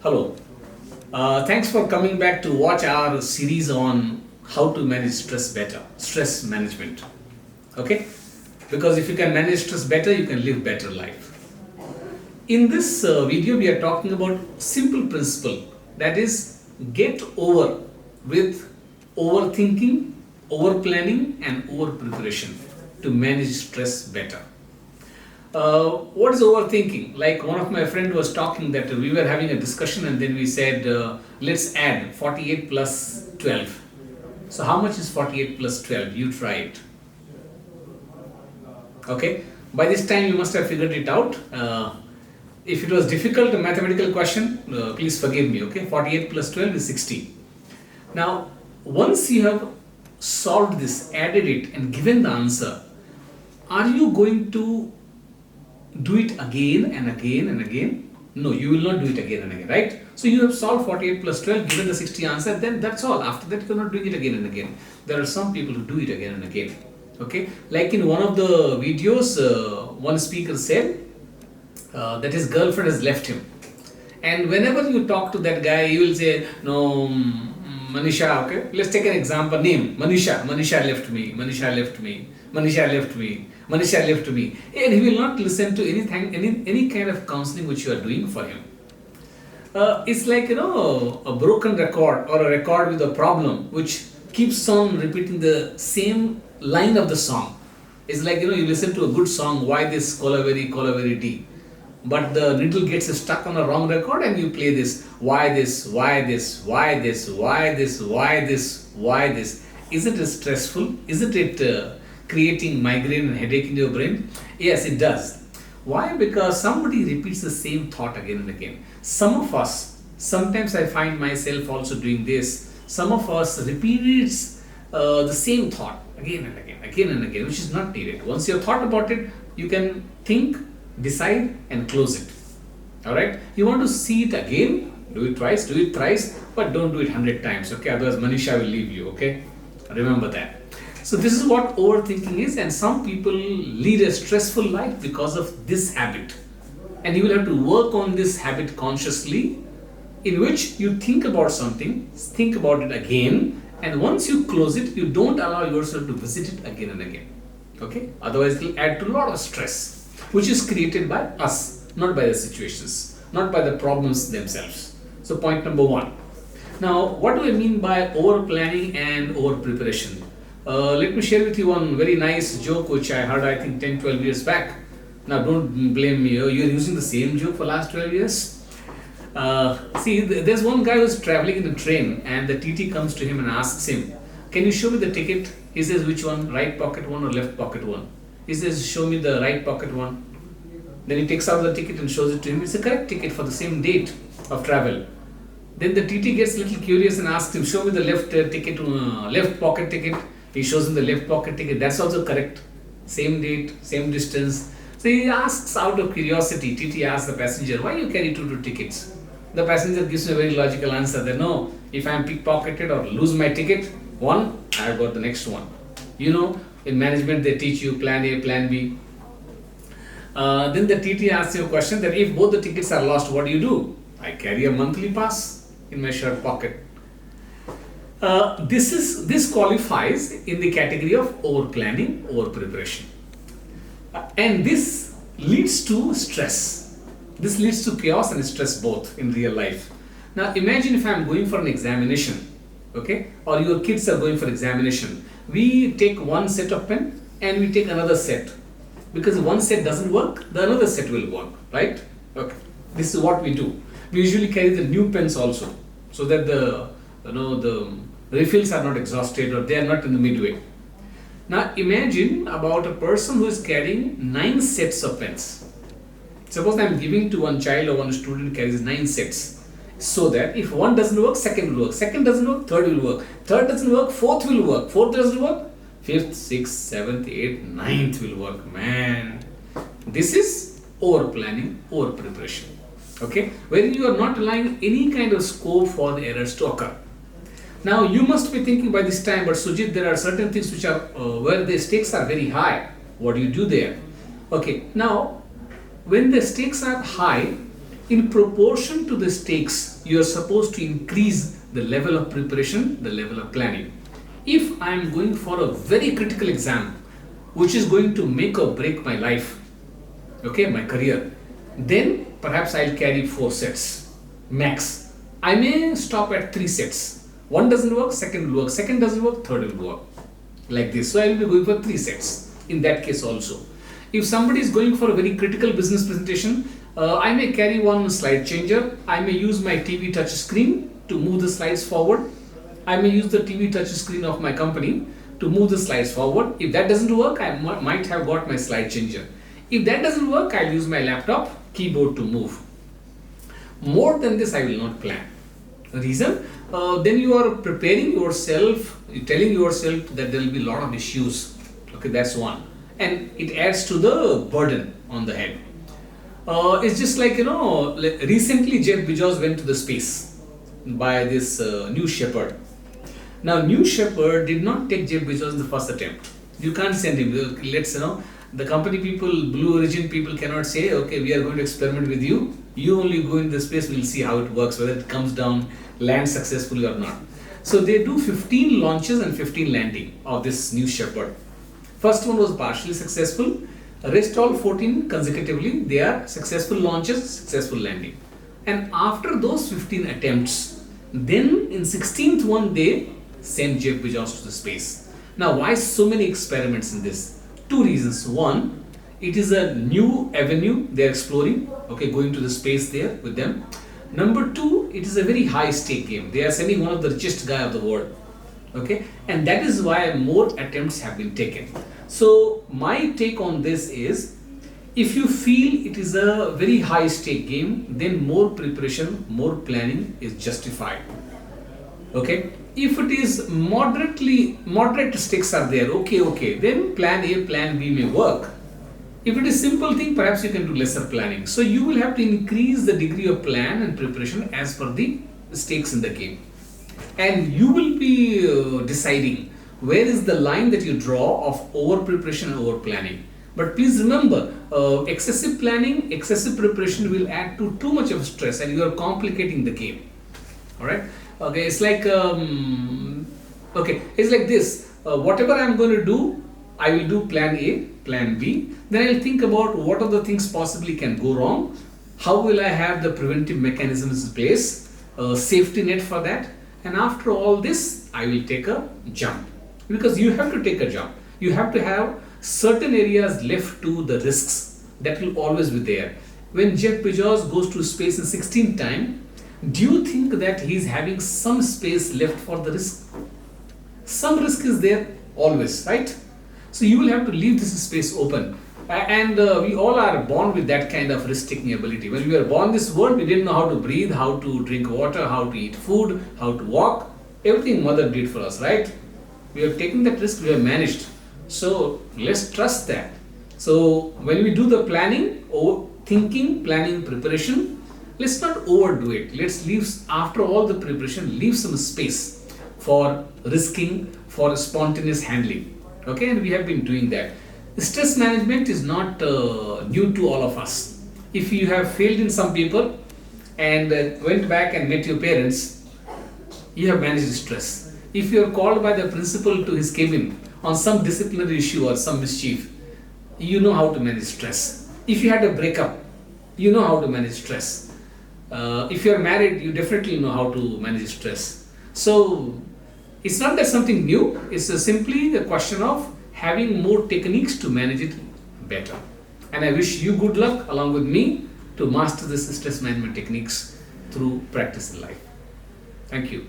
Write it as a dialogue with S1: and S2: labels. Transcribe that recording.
S1: Hello. Thanks for coming back to watch our series on how to manage stress better, stress management. Okay? Because if you can manage stress better, you can live better life. In this video, we are talking about simple principle, that is, get over with overthinking, over planning, and over preparation to manage stress better. What is overthinking? Like one of my friend was talking that we were having a discussion and then we said, let's add 48 plus 12. So how much is 48 plus 12? You try it. Okay. By this time you must have figured it out. If it was difficult, a mathematical question, please forgive me. Okay. 48 plus 12 is 60. Now, once you have solved this, added it and given the answer, are you going to do it again and again and again? No, you will not do it again and again, right? So you have solved 48 plus 12, given the 60 answer, then that's all. After that, you're not doing it again and again. There are some people who do it again and again. Okay? Like in one of the videos, one speaker said that his girlfriend has left him. And whenever you talk to that guy, he will say, no, Manisha, okay? Let's take an example, name, Manisha. Manisha left me, Manisha left me, Manisha left me, Manisha left me. And he will not listen to anything, any kind of counseling which you are doing for him. It's like, a broken record or a record with a problem which keeps on repeating the same line of the song. It's like, you listen to a good song, why this Kolaveri D. But the needle gets stuck on a wrong record and you play this, why this, why this, why this, why this, why this, why this. Isn't it stressful? Isn't it creating migraine and headache in your brain? Yes, it does. Why? Because somebody repeats the same thought again and again. Some of us, sometimes I find myself also doing this, some of us repeats the same thought again and again, which is not needed. Once you have thought about it, you can think, decide and close it. Alright? You want to see it again, do it twice, do it thrice, but don't do it 100 times. Okay? Otherwise Manisha will leave you. Okay? Remember that. So this is what overthinking is, and some people lead a stressful life because of this habit. And you will have to work on this habit consciously, in which you think about something, think about it again, and once you close it, you don't allow yourself to visit it again and again. Okay? Otherwise it will add to a lot of stress, which is created by us, not by the situations, not by the problems themselves. So point number one. Now, what do I mean by over planning and over preparation? Let me share with you one very nice joke which I heard, I think 10-12 years back. Now don't blame me, you're using the same joke for last 12 years. There's one guy who's traveling in the train and the TT comes to him and asks him, can you show me the ticket? He says, which one? Right pocket one or left pocket one? He says, show me the right pocket one. Then he takes out the ticket and shows it to him. It's a correct ticket for the same date of travel. Then the TT gets a little curious and asks him, show me the left pocket ticket. He shows him the left pocket ticket. That's also correct. Same date, same distance. So he asks out of curiosity. TT asks the passenger, why you carry two tickets? The passenger gives a very logical answer that no, if I am pickpocketed or lose my ticket, one, I've got the next one. In management they teach you plan A, plan B. Then the TT asks you a question that if both the tickets are lost, what do? I carry a monthly pass in my shirt pocket. This qualifies in the category of over planning, over preparation, and this leads to stress. This leads to chaos and stress both in real life. Now imagine if I am going for an examination, okay, or your kids are going for examination. We take one set of pen and we take another set, because one set doesn't work, the another set will work, right? Okay, this is what we do. We usually carry the new pens also, so that the refills are not exhausted or they are not in the midway. Now imagine about a person who is carrying 9 sets of pens. Suppose I am giving to one child or one student carries 9 sets, so that if one doesn't work, second will work, second doesn't work, third will work, third doesn't work, fourth will work, fourth doesn't work, fifth, sixth, seventh, eighth, ninth will work. Man, this is over planning, over preparation. Okay, when you are not allowing any kind of scope for the errors to occur. Now you must be thinking by this time, but Sujit, there are certain things which are where the stakes are very high. What do you do there? Okay, now when the stakes are high, In proportion to the stakes, you are supposed to increase the level of preparation, the level of planning. If I am going for a very critical exam, which is going to make or break my life, okay, my career, then perhaps I'll carry 4 sets max. I may stop at 3 sets. One doesn't work, second will work, second doesn't work, third will work. Like this. So I will be going for 3 sets in that case also. If somebody is going for a very critical business presentation, I may carry one slide changer. I may use my TV touch screen to move the slides forward. I may use the TV touch screen of my company to move the slides forward. If that doesn't work, I might have got my slide changer. If that doesn't work, I'll use my laptop keyboard to move. More than this, I will not plan. Reason? Then you are preparing yourself, telling yourself that there will be a lot of issues. Okay, that's one. And it adds to the burden on the head. It's just like, recently Jeff Bezos went to the space by this New Shepard. Now, New Shepard did not take Jeff Bezos in the first attempt. You can't send him. The company people, Blue Origin people cannot say, okay, we are going to experiment with you. You only go in the space, we'll see how it works, whether it comes down, lands successfully or not. So they do 15 launches and 15 landing of this New Shepard. First one was partially successful. Rest all 14 consecutively, they are successful launches, successful landing. And after those 15 attempts, then in 16th one they sent Jeff Bezos to the space. Now why so many experiments in this? 2 reasons. One, it is a new avenue they are exploring, okay, going to the space there with them. Number 2, it is a very high stake game. They are sending one of the richest guy of the world, okay, and that is why more attempts have been taken. So my take on this is, if you feel it is a very high stake game, then more preparation, more planning is justified. Okay, if it is moderate stakes are there, okay, then plan A, plan B may work. If it is simple thing, perhaps you can do lesser planning. So you will have to increase the degree of plan and preparation as per the stakes in the game. And you will be deciding where is the line that you draw of over preparation and over planning. But please remember, excessive planning, excessive preparation will add to too much of stress and you are complicating the game. Alright? Okay, it's like this. Whatever I am going to do, I will do plan A, plan B. Then I will think about what are the things possibly can go wrong. How will I have the preventive mechanisms in place, safety net for that. And after all this, I will take a jump. Because you have to take a jump. You have to have certain areas left to the risks. That will always be there. When Jeff Bezos goes to space in 16th time, do you think that he is having some space left for the risk? Some risk is there always, right? So you will have to leave this space open. And we all are born with that kind of risk-taking ability. When we were born in this world, we didn't know how to breathe, how to drink water, how to eat food, how to walk. Everything mother did for us, right? We have taken that risk, we have managed. So let's trust that. So when we do the planning, thinking, planning, preparation, let's not overdo it. Let's leave, after all the preparation, leave some space for risking, for spontaneous handling. Okay, and we have been doing that. Stress management is not new to all of us. If you have failed in some paper and went back and met your parents, you have managed stress. If you are called by the principal to his cabin on some disciplinary issue or some mischief, you know how to manage stress. If you had a breakup, you know how to manage stress. If you are married, you definitely know how to manage stress. So it's not that something new, it's simply the question of having more techniques to manage it better. And I wish you good luck along with me to master this stress management techniques through practice in life. Thank you.